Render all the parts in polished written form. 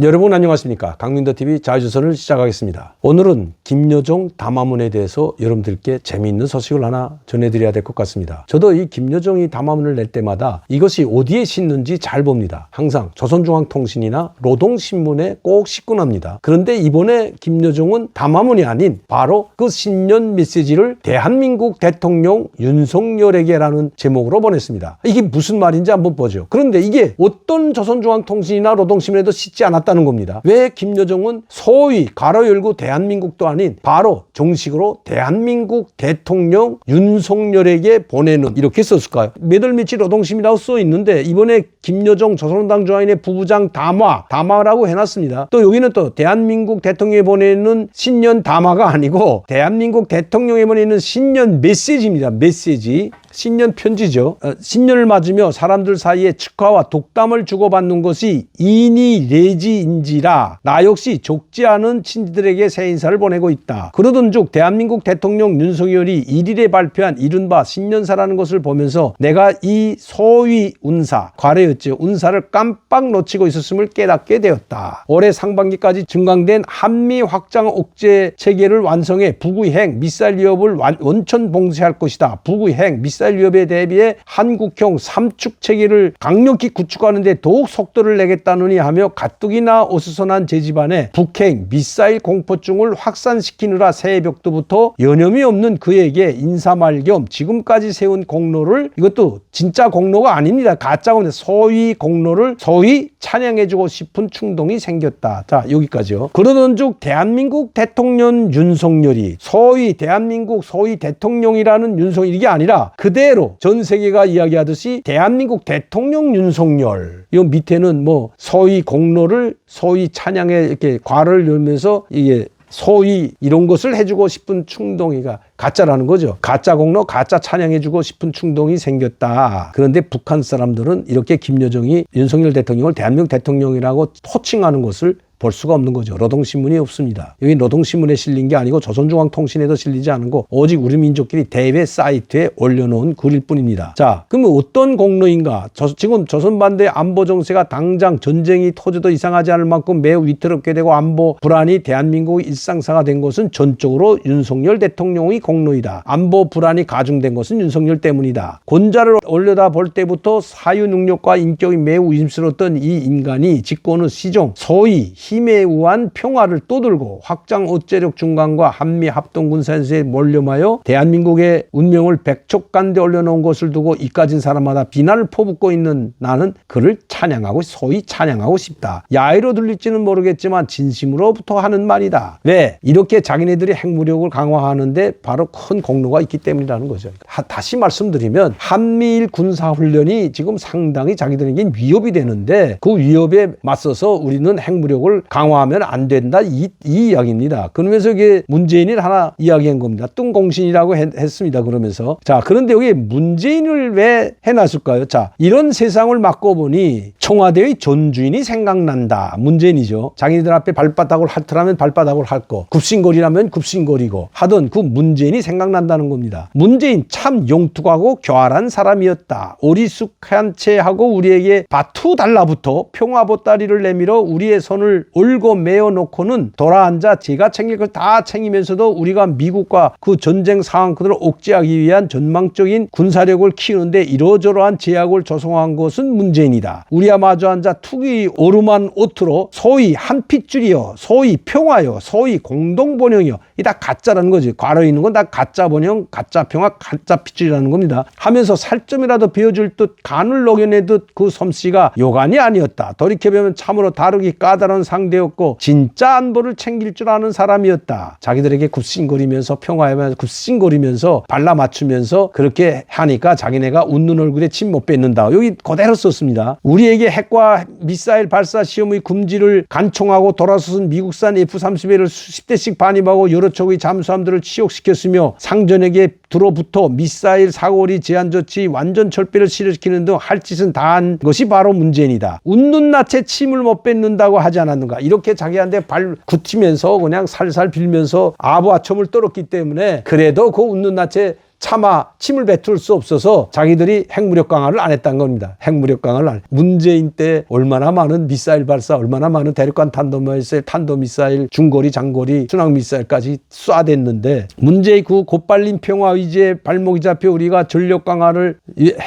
여러분 안녕하십니까. 강민더TV 자유조선을 시작하겠습니다. 오늘은 김여정 담화문에 대해서 여러분들께 재미있는 소식을 하나 전해드려야 될 것 같습니다. 저도 이 김여정이 담화문을 낼 때마다 이것이 어디에 싣는지 잘 봅니다. 항상 조선중앙통신이나 노동신문에 꼭 싣곤 합니다. 그런데 이번에 김여정은 담화문이 아닌 바로 그 신년 메시지를 대한민국 대통령 윤석열에게라는 제목으로 보냈습니다. 이게 무슨 말인지 한번 보죠. 그런데 이게 어떤 조선중앙통신이나 노동신문에도 싣지 않았다는 겁니다. 왜 김여정은 소위 가로 열고 대한민국도 아닌 바로 정식으로 대한민국 대통령 윤석열에게 보내는 이렇게 썼을까요? 몇월 며칠 노동신문이라고 써 있는데 이번에 김여정 조선노동당 조합의 부부장 담화라고 해놨습니다. 또 여기는 또 대한민국 대통령에 보내는 신년 담화가 아니고 대한민국 대통령에 보내는 신년 메시지입니다. 메시지. 신년 편지죠. 신년을 맞으며 사람들 사이에 축하와 독담을 주고받는 것이 인이 레지인지라 나 역시 좁지 않은 친지들에게 새 인사를 보내고 있다. 그러던즉 대한민국 대통령 윤석열이 1일에 발표한 이른바 신년사라는 것을 보면서 내가 이 소위 운사, 과례였죠. 운사를 깜빡 놓치고 있었음을 깨닫게 되었다. 올해 상반기까지 증강된 한미 확장 억제 체계를 완성해 북의 핵 미사일 위협을 원천 봉쇄할 것이다. 북의 핵 미사일 위협에 대비해 한국형 3축 체계를 강력히 구축하는 데 더욱 속도를 내겠다느니 하며 가뜩이나 어수선한 제 집안에 북핵 미사일 공포증을 확산시키느라 새해벽부터 여념이 없는 그에게 인사말 겸 지금까지 세운 공로를, 이것도 진짜 공로가 아닙니다. 가짜 공로, 소위 공로를 소위 찬양해주고 싶은 충동이 생겼다. 자, 여기까지요. 그러던즉 대한민국 대통령 윤석열이 소위 대한민국 소위 대통령이라는 윤석열, 이게 아니라 그대로 전 세계가 이야기하듯이 대한민국 대통령 윤석열, 이 밑에는 뭐 소위 공로를 소위 찬양에 이렇게 괄호를 열면서 이게 소위 이런 것을 해주고 싶은 충동이가 가짜라는 거죠. 가짜 공로, 가짜 찬양해주고 싶은 충동이 생겼다. 그런데 북한 사람들은 이렇게 김여정이 윤석열 대통령을 대한민국 대통령이라고 호칭하는 것을 볼 수가 없는 거죠. 노동신문이 없습니다. 여기 노동신문에 실린 게 아니고 조선중앙통신에도 실리지 않은 거, 오직 우리 민족끼리 대외 사이트에 올려놓은 글일 뿐입니다. 자, 그러면 어떤 공로인가? 지금 조선반도의 안보 정세가 당장 전쟁이 터져도 이상하지 않을 만큼 매우 위태롭게 되고 안보 불안이 대한민국의 일상사가 된 것은 전적으로 윤석열 대통령의 공로이다. 안보 불안이 가중된 것은 윤석열 때문이다. 권좌를 올려다 볼 때부터 사유 능력과 인격이 매우 의심스러웠던 이 인간이 집권의 시종, 소위 힘에 의한 평화를 떠들고 확장 억제력 중강과 한미 합동군사연습에 몰려마여 대한민국의 운명을 백척간대 올려놓은 것을 두고 이까진 사람마다 비난을 퍼붓고 있는 나는 그를 찬양하고 소위 찬양하고 싶다. 야외로 들릴지는 모르겠지만 진심으로부터 하는 말이다. 왜? 이렇게 자기네들이 핵무력을 강화하는데 바로 큰 공로가 있기 때문이라는 거죠. 다시 말씀드리면 한미일 군사훈련이 지금 상당히 자기들에게 위협이 되는데 그 위협에 맞서서 우리는 핵무력을 강화하면 안 된다, 이 이야기입니다. 그러면서 이게 문재인이 하나 이야기한 겁니다. 뜬공신이라고 했습니다. 그러면서 자, 그런데 여기 문재인을 왜 해놨을까요? 자, 이런 세상을 맡고 보니 청와대의 전주인이 생각난다. 문재인이죠. 자기들 앞에 발바닥을 핥으라면 발바닥을 핥고 굽신거리라면 굽신거리고 하던 그 문재인이 생각난다는 겁니다. 문재인 참 용투하고 교활한 사람이었다. 어리숙한 채 하고 우리에게 바투 달라붙어 평화보따리를 내밀어 우리의 손을 올고 메어놓고는 돌아앉아 제가 챙길 걸 다 챙기면서도 우리가 미국과 그 전쟁 상황 그대로 억제하기 위한 전망적인 군사력을 키우는데 이러저러한 제약을 조성한 것은 문재인이다. 우리와 마주 앉아 투기 오르만 옷으로 소위 한 핏줄이여, 소위 평화여, 소위 공동번영이여, 이 다 가짜라는 거지. 괄호 있는 건 다 가짜 번영, 가짜 평화, 가짜 핏줄이라는 겁니다. 하면서 살점이라도 베어줄 듯 간을 녹여내듯 그 솜씨가 요간이 아니었다. 돌이켜보면 참으로 다루기 까다로운 상대였고 진짜 안보를 챙길 줄 아는 사람이었다. 자기들에게 굽신거리면서 평화에 굽신거리면서 발라 맞추면서 그렇게 하니까 자기네가 웃는 얼굴에 침 못 뱉는다. 여기 그대로 썼습니다. 우리에게 핵과 미사일 발사 시험의 금지를 간청하고 돌아서선 미국산 F-35를 수십 대씩 반입하고 여러 척의 잠수함들을 치욕시켰으며 상전에게 들어붙어 미사일 사거리 제한 조치 완전 철폐를 실현시키는 등 할 짓은 다 한 것이 바로 문재인이다. 웃는 낯에 침을 못 뱉는다고 하지 않았는가. 이렇게 자기한테 발 굳히면서 그냥 살살 빌면서 아부아첨을 떨었기 때문에 그래도 그 웃는 낯에 차마 침을 뱉을 수 없어서 자기들이 핵무력 강화를 안 했다는 겁니다. 핵무력 강화를 안 해. 문재인 때 얼마나 많은 미사일 발사, 얼마나 많은 대륙간 탄도미사일, 탄도미사일, 중거리, 장거리, 순항미사일까지 쏴댔는데 문재인 그 곧발린 평화의지에 발목이 잡혀 우리가 전력 강화를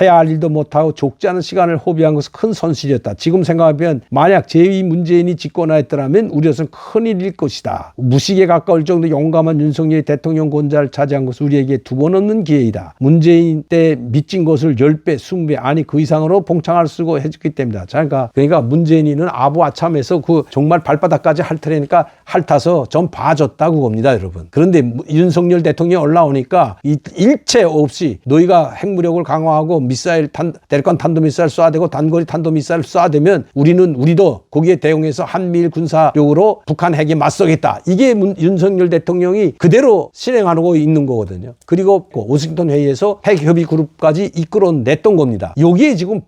해야 할 일도 못하고 좁지 않은 시간을 허비한 것은 큰 손실이었다. 지금 생각하면 만약 제2 문재인이 집권하였더라면 우리로서는 큰일일 것이다. 무식에 가까울 정도 용감한 윤석열이 대통령 권좌를 차지한 것은 우리에게 두 번 없는 기회이다. 문재인 때 미친 것을 10배, 20배 아니 그 이상으로 봉창할 쓰고 해줬기 때문이다. 그러니까 문재인이는 아부아참해서 그 정말 발바닥까지 핥으려니까 핥아서 좀 봐줬다고 봅니다, 여러분. 그런데 윤석열 대통령이 올라오니까 일체 없이 너희가 핵무력을 강화하고 미사일, 대륙간 탄도미사일 쏴대고 단거리 탄도미사일 쏴대면 우리도 거기에 대응해서 한미일 군사력으로 북한 핵에 맞서겠다. 이게 윤석열 대통령이 그대로 실행하고 있는 거거든요. 그리고 워싱턴 회의에서 핵협의 그룹까지 이끌어냈던 겁니다. 여기에 지금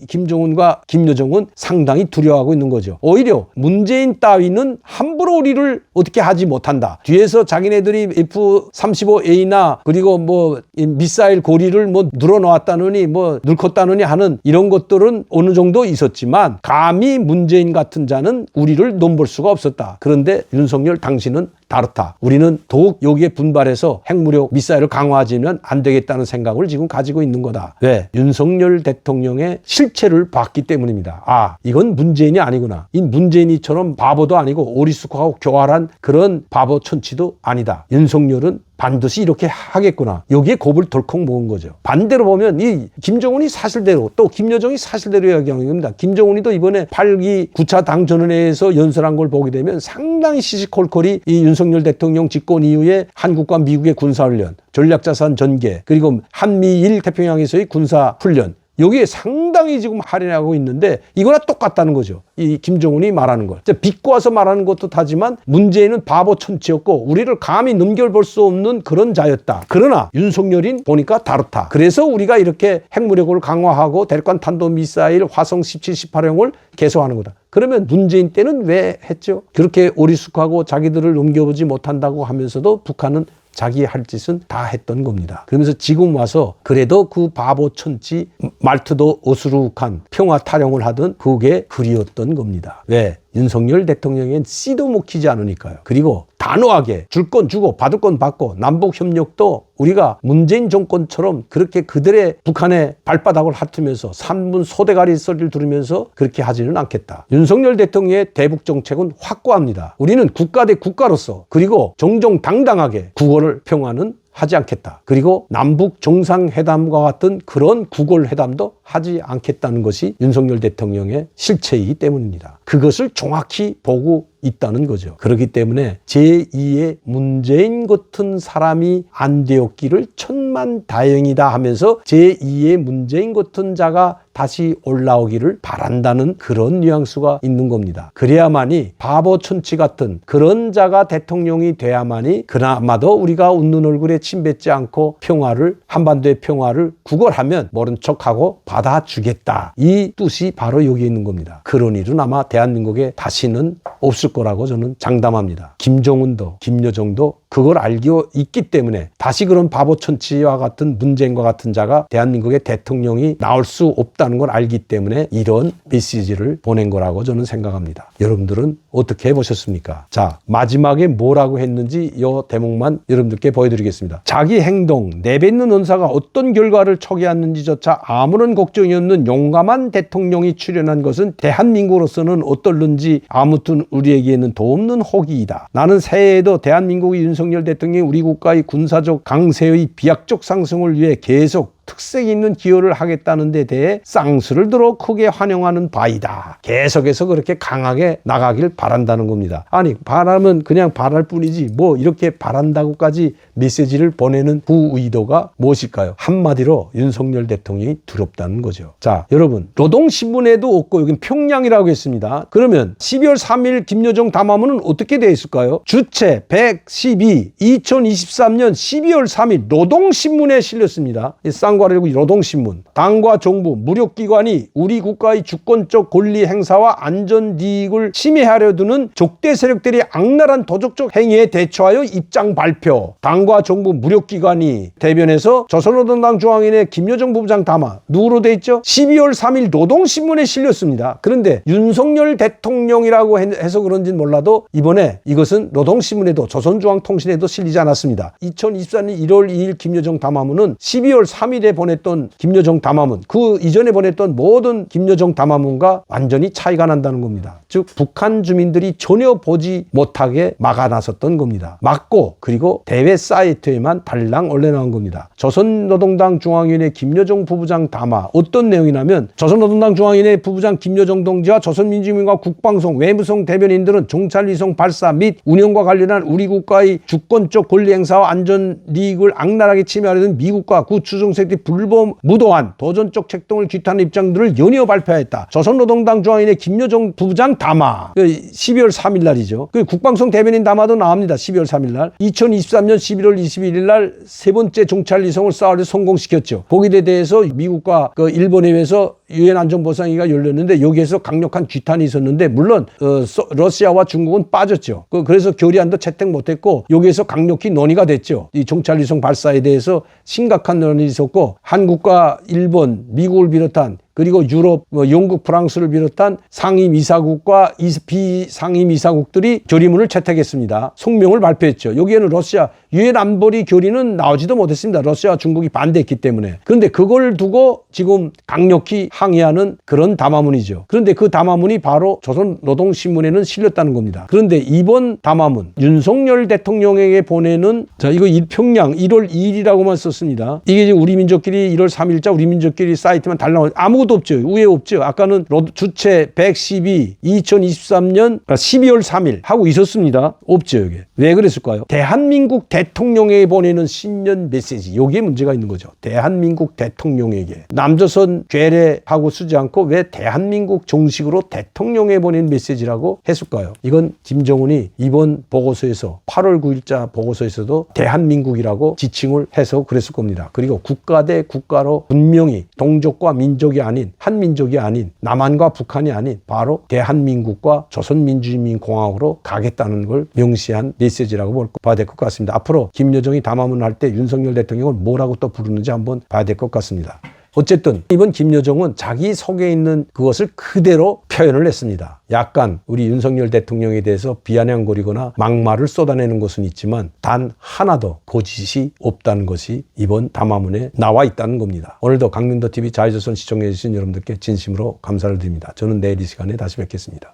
김정은과 김여정은 상당히 두려워하고 있는 거죠. 오히려 문재인 따위는 함부로 우리를 어떻게 하지 못한다. 뒤에서 자기네들이 F-35A나 그리고 뭐 미사일 고리를 뭐 늘어놓았다느니 뭐 늘컸다느니 하는 이런 것들은 어느 정도 있었지만 감히 문재인 같은 자는 우리를 넘볼 수가 없었다. 그런데 윤석열 당신은 다르다. 우리는 더욱 여기에 분발해서 핵무력 미사일을 강화하지는 안 되겠다는 생각을 지금 가지고 있는 거다. 왜? 윤석열 대통령의 실체를 봤기 때문입니다. 아, 이건 문재인이 아니구나. 이 문재인이처럼 바보도 아니고 어리숙하고 교활한 그런 바보 천치도 아니다. 윤석열은 반드시 이렇게 하겠구나. 여기에 겁을 덜컥 먹은 거죠. 반대로 보면 이 김정은이 사실대로 또 김여정이 사실대로 이야기하는 겁니다. 김정은이도 이번에 8기 9차 당전원회에서 연설한 걸 보게 되면 상당히 시시콜콜이 이 윤석열 대통령 집권 이후에 한국과 미국의 군사훈련, 전략자산 전개, 그리고 한미일 태평양에서의 군사훈련 여기에 상당히 지금 할인하고 있는데 이거나 똑같다는 거죠. 이 김정은이 말하는 걸. 비꼬아서 말하는 것도 하지만 문재인은 바보 천치였고 우리를 감히 넘겨볼 수 없는 그런 자였다. 그러나 윤석열인 보니까 다르다. 그래서 우리가 이렇게 핵무력을 강화하고 대륙간 탄도미사일 화성 17, 18형을 개소하는 거다. 그러면 문재인 때는 왜 했죠? 그렇게 어리숙하고 자기들을 넘겨보지 못한다고 하면서도 북한은 자기 할 짓은 다 했던 겁니다. 그러면서 지금 와서 그래도 그 바보 천치 말투도 어수룩한 평화 타령을 하던 그게 그리웠던 겁니다. 왜? 윤석열 대통령엔 씨도 먹히지 않으니까요. 그리고 단호하게 줄 건 주고 받을 건 받고 남북협력도 우리가 문재인 정권처럼 그렇게 그들의 북한의 발바닥을 핥으면서 산문 소대가리 소리를 들으면서 그렇게 하지는 않겠다. 윤석열 대통령의 대북 정책은 확고합니다. 우리는 국가 대 국가로서 그리고 정정당당하게 국어를 평화는 하지 않겠다. 그리고 남북 정상회담과 같은 그런 구걸회담도 하지 않겠다는 것이 윤석열 대통령의 실체이기 때문입니다. 그것을 정확히 보고 있다는 거죠. 그렇기 때문에 제2의 문재인 같은 사람이 안 되었기를 천만다행이다 하면서 제2의 문재인 같은 자가 다시 올라오기를 바란다는 그런 뉘앙스가 있는 겁니다. 그래야만이 바보 천치 같은 그런 자가 대통령이 돼야만이 그나마도 우리가 웃는 얼굴에 침 뱉지 않고 평화를 한반도의 평화를 구걸하면 모른 척하고 받아주겠다. 이 뜻이 바로 여기에 있는 겁니다. 그런 일은 아마 대한민국에 다시는 없을 거라고 저는 장담합니다. 김정은도 김여정도 그걸 알고 있기 때문에 다시 그런 바보 천치와 같은 문재인과 같은 자가 대한민국의 대통령이 나올 수 없다는 걸 알기 때문에 이런 메시지를 보낸 거라고 저는 생각합니다. 여러분들은 어떻게 보셨습니까? 자, 마지막에 뭐라고 했는지 이 대목만 여러분들께 보여드리겠습니다. 자기 행동, 내뱉는 언사가 어떤 결과를 초래하는지조차 아무런 걱정이 없는 용감한 대통령이 출연한 것은 대한민국으로서는 어떨는지 아무튼 우리에게는 도없는 호기이다. 나는 새해에도 대한민국의 윤석열 대통령이 우리 국가의 군사적 강세의 비약적 상승을 위해 계속 특색 있는 기여를 하겠다는 데 대해 쌍수를 들어 크게 환영하는 바이다. 계속해서 그렇게 강하게 나가길 바란다는 겁니다. 아니, 바라면 그냥 바랄 뿐이지 뭐 이렇게 바란다고까지 메시지를 보내는 그 의도가 무엇일까요? 한마디로 윤석열 대통령이 두렵다는 거죠. 자, 여러분, 노동신문에도 없고 여긴 평양이라고 했습니다. 그러면 12월 3일 김여정 담화문은 어떻게 되어 있을까요? 주체 112 2023년 12월 3일 노동신문에 실렸습니다. 이 쌍수 부장관리국 노동신문, 당과 정부, 무력기관이 우리 국가의 주권적 권리 행사와 안전이익을 침해하려 드는 족대 세력들이 악랄한 도적적 행위에 대처하여 입장 발표. 당과 정부, 무력기관이 대변해서 조선노동당 중앙위원회 김여정 부부장 담화 누구로 돼 있죠? 12월 3일 노동신문에 실렸습니다. 그런데 윤석열 대통령이라고 해서 그런지는 몰라도 이번에 이것은 노동신문에도 조선중앙통신에도 실리지 않았습니다. 2024년 1월 2일 김여정 담화문은 12월 3일에 보냈던 김여정 담화문, 그 이전에 보냈던 모든 김여정 담화문과 완전히 차이가 난다는 겁니다. 즉 북한 주민들이 전혀 보지 못하게 막아놨었던 겁니다. 막고 그리고 대외 사이트에만 달랑 올려놓은 겁니다. 조선노동당 중앙위원회 김여정 부부장 담화 어떤 내용이냐면 조선노동당 중앙위원회 부부장 김여정 동지와 조선민주민과 국방송, 외무성 대변인들은 정찰위성 발사 및 운영과 관련한 우리 국가의 주권적 권리 행사와 안전 이익을 악랄하게 침해하려는 미국과 구 추종세력들이 무도한 도전적 책동을 규탄하는 입장들을 연이어 발표했다. 조선노동당 중앙위원회 김여정 부부장 담화 12월 3일 날이죠. 국방성 대변인 담화도 나옵니다. 12월 3일 날 2023년 11월 21일 날 세 번째 정찰위성을 쏴서 성공시켰죠. 거기에 대해서 미국과 일본에 의해서 유엔 안전보상회의가 열렸는데 여기에서 강력한 규탄이 있었는데 물론 러시아와 중국은 빠졌죠. 그래서 결의안도 채택 못했고 여기에서 강력히 논의가 됐죠. 이 정찰위성 발사에 대해서 심각한 논의가 있었고 한국과 일본, 미국을 비롯한 그리고 유럽, 영국, 프랑스를 비롯한 상임이사국과 비상임이사국들이 결의문을 채택했습니다. 성명을 발표했죠. 여기에는 러시아 유엔 안보리 결의는 나오지도 못했습니다. 러시아와 중국이 반대했기 때문에. 그런데 그걸 두고 지금 강력히 항의하는 그런 담화문이죠. 그런데 그 담화문이 바로 조선노동신문에는 실렸다는 겁니다. 그런데 이번 담화문 윤석열 대통령에게 보내는 이거 평양 1월 2일이라고만 썼습니다. 이게 지금 우리 민족끼리 1월 3일자 우리 민족끼리 사이트만 달랑 아무것도 없죠. 위에 없죠. 아까는 주체 112 2023년 12월 3일 하고 있었습니다. 없죠. 여기. 왜 그랬을까요? 대한민국 대통령에게 보내는 신년 메시지. 여기에 문제가 있는 거죠. 대한민국 대통령에게. 남조선 괴뢰하고 쓰지 않고 왜 대한민국 정식으로 대통령에 보낸 메시지라고 했을까요? 이건 김정은이 이번 보고서에서 8월 9일자 보고서에서도 대한민국이라고 지칭을 해서 그랬을 겁니다. 그리고 국가 대 국가로 분명히 동족과 민족이 아닌 한민족이 아닌 남한과 북한이 아닌 바로 대한민국과 조선민주주의인민공화국으로 가겠다는 걸 명시한 메시지라고 봐야 될 것 같습니다. 앞으로 김여정이 담화문을 할 때 윤석열 대통령을 뭐라고 또 부르는지 한번 봐야 될 것 같습니다. 어쨌든 이번 김여정은 자기 속에 있는 그것을 그대로 표현을 했습니다. 약간 우리 윤석열 대통령에 대해서 비아냥거리거나 막말을 쏟아내는 것은 있지만 단 하나도 거짓이 없다는 것이 이번 담화문에 나와 있다는 겁니다. 오늘도 강민도TV 자유조선 시청해 주신 여러분들께 진심으로 감사를 드립니다. 저는 내일 이 시간에 다시 뵙겠습니다.